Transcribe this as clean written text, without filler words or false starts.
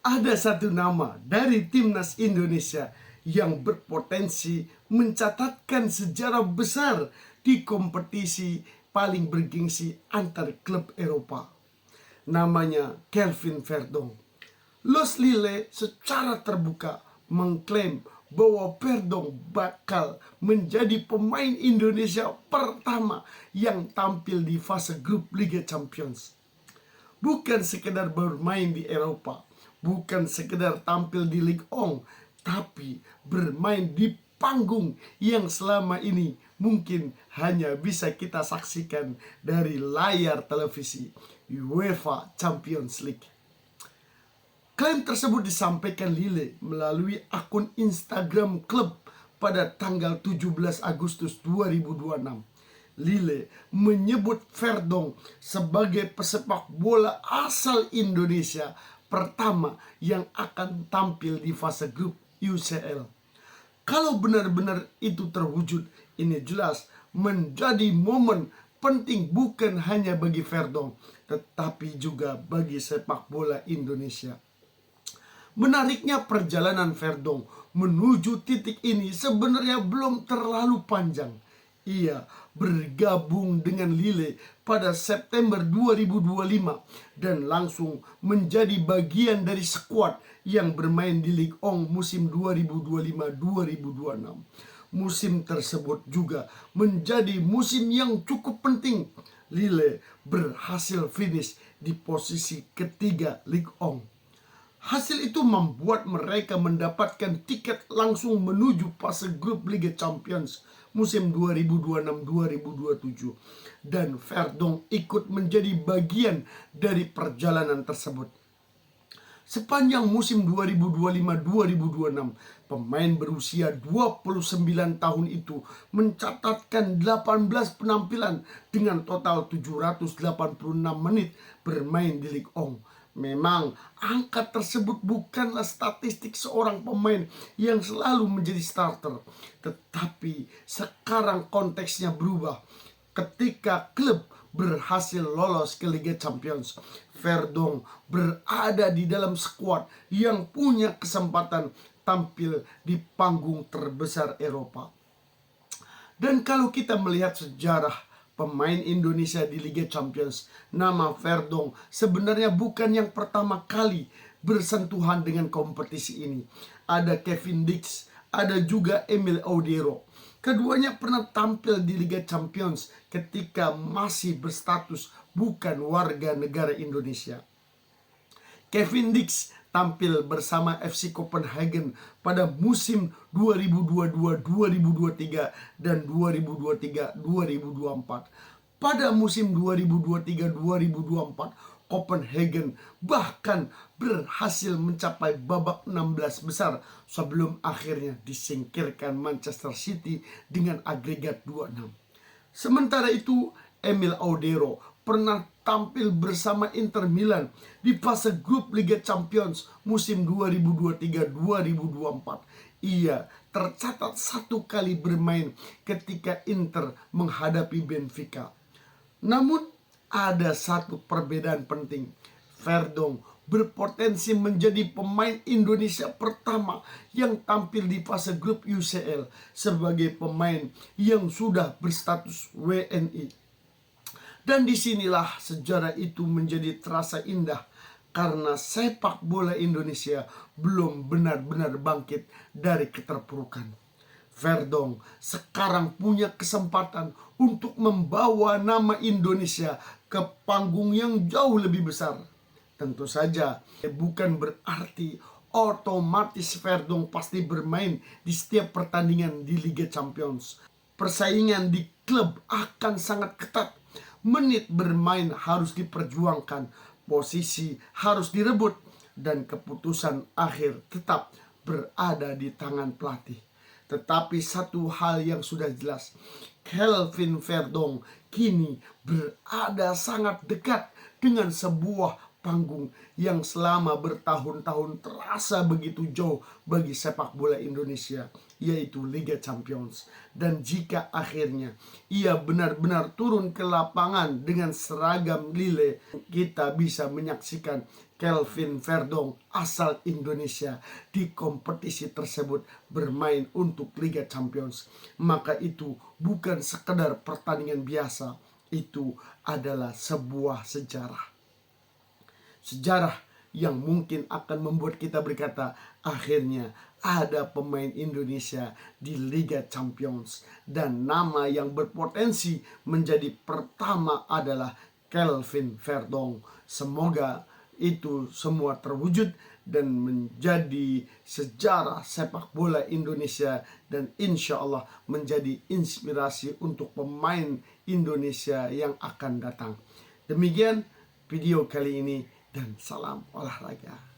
Ada satu nama dari timnas Indonesia yang berpotensi mencatatkan sejarah besar di kompetisi paling bergengsi antar klub Eropa. Namanya Kelvin Verdonk. Los Lille secara terbuka mengklaim bahwa Verdonk bakal menjadi pemain Indonesia pertama yang tampil di fase grup Liga Champions. Bukan sekedar bermain di Eropa, bukan sekedar tampil di Ligue 1, tapi bermain di panggung yang selama ini mungkin hanya bisa kita saksikan dari layar televisi, UEFA Champions League. Klaim tersebut disampaikan Lille melalui akun Instagram klub pada tanggal 17 Agustus 2026. Lille menyebut Verdonk sebagai pesepak bola asal Indonesia pertama yang akan tampil di fase grup UCL. Kalau benar-benar itu terwujud, ini jelas menjadi momen penting bukan hanya bagi Verdonk, tetapi juga bagi sepak bola Indonesia. Menariknya, perjalanan Verdonk menuju titik ini sebenarnya belum terlalu panjang. Ia bergabung dengan Lille pada September 2025 dan langsung menjadi bagian dari skuad yang bermain di Ligue 1 musim 2025-2026. Musim tersebut juga menjadi musim yang cukup penting. Lille berhasil finish di posisi ketiga Ligue 1. Hasil itu membuat mereka mendapatkan tiket langsung menuju fase grup Liga Champions musim 2026-2027. Dan Verdonk ikut menjadi bagian dari perjalanan tersebut. Sepanjang musim 2025-2026, pemain berusia 29 tahun itu mencatatkan 18 penampilan dengan total 786 menit bermain di Ligue 1. Memang angka tersebut bukanlah statistik seorang pemain yang selalu menjadi starter. Tetapi sekarang konteksnya berubah. Ketika klub berhasil lolos ke Liga Champions, Verdonk berada di dalam skuad yang punya kesempatan tampil di panggung terbesar Eropa. Dan kalau kita melihat sejarah pemain Indonesia di Liga Champions, nama Verdonk sebenarnya bukan yang pertama kali bersentuhan dengan kompetisi ini. Ada Kevin Dix, ada juga Emil Audero. Keduanya pernah tampil di Liga Champions ketika masih berstatus bukan warga negara Indonesia. Kevin Dix tampil bersama FC Copenhagen pada musim 2022-2023 dan 2023-2024. Pada musim 2023-2024, Copenhagen bahkan berhasil mencapai babak 16 besar sebelum akhirnya disingkirkan Manchester City dengan agregat 2-6. Sementara itu, Emil Audero pernah tampil bersama Inter Milan di fase grup Liga Champions musim 2023-2024. Ia tercatat satu kali bermain ketika Inter menghadapi Benfica. Namun ada satu perbedaan penting. Verdonk berpotensi menjadi pemain Indonesia pertama yang tampil di fase grup UCL sebagai pemain yang sudah berstatus WNI. Dan disinilah sejarah itu menjadi terasa indah karena sepak bola Indonesia belum benar-benar bangkit dari keterpurukan. Verdonk sekarang punya kesempatan untuk membawa nama Indonesia ke panggung yang jauh lebih besar. Tentu saja bukan berarti otomatis Verdonk pasti bermain di setiap pertandingan di Liga Champions. Persaingan di klub akan sangat ketat. Menit bermain harus diperjuangkan, posisi harus direbut, dan keputusan akhir tetap berada di tangan pelatih. Tetapi satu hal yang sudah jelas, Kelvin Verdonk kini berada sangat dekat dengan sebuah panggung yang selama bertahun-tahun terasa begitu jauh bagi sepak bola Indonesia, yaitu Liga Champions. Dan jika akhirnya ia benar-benar turun ke lapangan dengan seragam Lille, kita bisa menyaksikan Kelvin Verdong asal Indonesia di kompetisi tersebut bermain untuk Liga Champions, maka itu bukan sekedar pertandingan biasa, itu adalah sebuah sejarah. Sejarah yang mungkin akan membuat kita berkata, akhirnya ada pemain Indonesia di Liga Champions, dan nama yang berpotensi menjadi pertama adalah Kelvin Verdong. Semoga itu semua terwujud dan menjadi sejarah sepak bola Indonesia, dan insya Allah menjadi inspirasi untuk pemain Indonesia yang akan datang. Demikian video kali ini, dan salam olahraga.